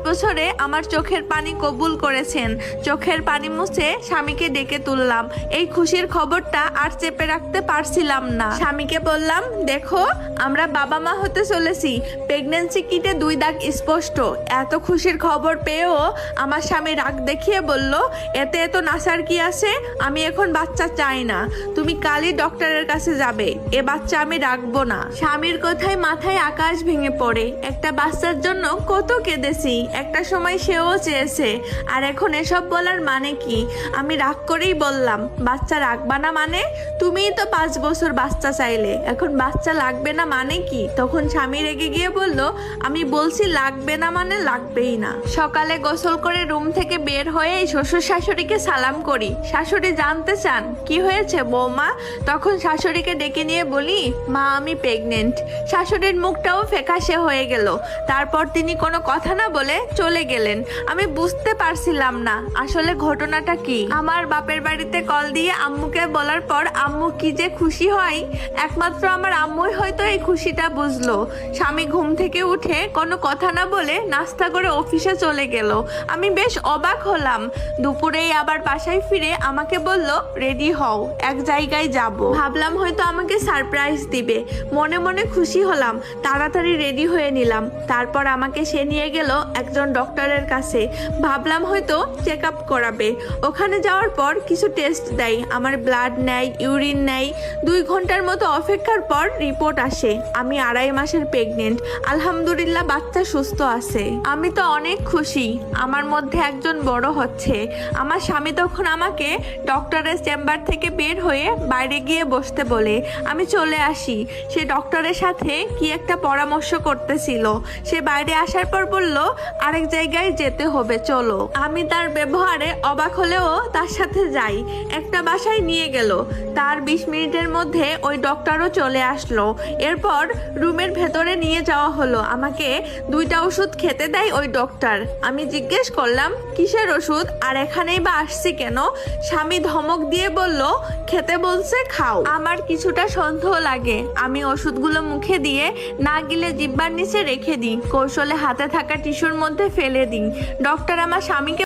বছরে আমার চোখের পানি কবুল করেছেন। চোখের পানি মুছে স্বামীকে ডেকে তুললাম। এই খুশির খবরটা আর চেপে রাখতে পারছিলাম না। স্বামীকে বললাম, দেখো আমরা বাবা মা হতে চলেছি। প্রেগন্যান্সি কিটে 2 দাগ স্পষ্ট। এত খুশির খবর পেয়েও আমার স্বামী রাগ দেখিয়ে বলল, এতে এত নাসার কি আছে? আমি এখন বাচ্চা চাই না। তুমি কালই ডক্টরের কাছে যাবে। এ বাচ্চা আমি রাখবো না। স্বামীর কথায় মাথায় আকাশ ভেঙে পড়ে। একটা বাচ্চার জন্য কত কেঁদেছি। একটা সময় সেও চেয়েছে। আর এখন এসব বলার মানে কি? আমি রাগ করেই বললাম, বাচ্চা রাখবা না মানে? তুমিই তো 5 বছর বাচ্চা চাইলে, এখন বাচ্চা লাগবে না মানে কি? তখন স্বামী রেগে গিয়ে বলল, আমি বলছি লাগবে না মানে লাগবেই না। সকালে গোসল করে রুম থেকে বের হয়ে শ্বশুর শাশুড়িকে সালাম করি। শাশুড়ি জানতে চান কি হয়েছে বৌমা। তখন শাশুড়িকে ডেকে নিয়ে বলি, মা আমি প্রেগনেন্ট। শাশুড়ির মুখটাও ফ্যাকাশে হয়ে গেল। তারপর তিনি কোনো কথা না বলে চলে গেলেন। আমি বুঝতে পারছিলাম না আসলে ঘটনাটা কি। আমার বাপের বাড়িতে কল দিয়ে আম্মুকে বলার পর আম্মু কি যে খুশি হয়, একমাত্র আমার আম্মুই হয়তো এই খুশিটা বুঝলো। স্বামী ঘুম থেকে উঠে কোনো কথা না বলে নাস্তা করে অফিসে চলে গেল। আমি বেশ অবাক হলাম। দুপুরেই আবার বাসায় ফিরে আমাকে বলল, রেডি হও, এক জায়গায় যাব। ভাবলাম হয়তো আমাকে সারপ্রাইজ দিবে। মনে মনে খুশি হলাম। তাড়াতাড়ি রেডি হয়ে নিলাম। তারপর আমাকে সে নিয়ে গেল একজন ডক্টরের কাছে। ভাবলাম হয়তো চেক আপ করাবে। ওখানে যাওয়ার পর কিছু টেস্ট দেয়, আমার ব্লাড নেয়, ইউরিন নেয়। 2 ঘন্টার মতো অপেক্ষার পর রিপোর্ট আসে। আমি 2.5 মাসের প্রেগনেন্ট। আলহামদুলিল্লাহ বাচ্চা সুস্থ আছে। আমি তো অনেক খুশি। আমার মধ্যে একজন বড় হচ্ছে। আমার স্বামী তখন আমাকে ডক্টরের চেম্বার থেকে বের হয়ে বাইরে গিয়ে বসতে বলে। আমি চলে আসি। সে ডক্টরের সাথে কি একটা পরামর্শ করতেছিল। সে বাইরে আসার পর বলল, আরেক জায়গায় যেতে হবে, চলো। আমি তার ব্যবহারে অবাক হলেও তার সাথে যাই। একটা বাসায় নিয়ে গেল। তার 20 মিনিটের মধ্যে ওই ডক্টরও চলে আসলো। এরপর রুমের ভেতরে নিয়ে যাওয়া হলো। আমাকে 2টা ওষুধ খেতে দেয় ওই ডক্টর। আমি জিজ্ঞেস করলাম, কিসের ওষুধ আর এখানেই বা আসছি কেন? স্বামী ধমক দিয়ে বলল, খেতে বলছে খাও। আমার কিছুটা সন্দেহ লাগে। আমি ওষুধগুলো মুখে দিয়ে না গিলে জিহ্বার নিচে রেখে দিই। কৌশলে হাতে থাকা টিস্যুর মধ্যে ফেলে দিই। ডক্টর আমার স্বামীকে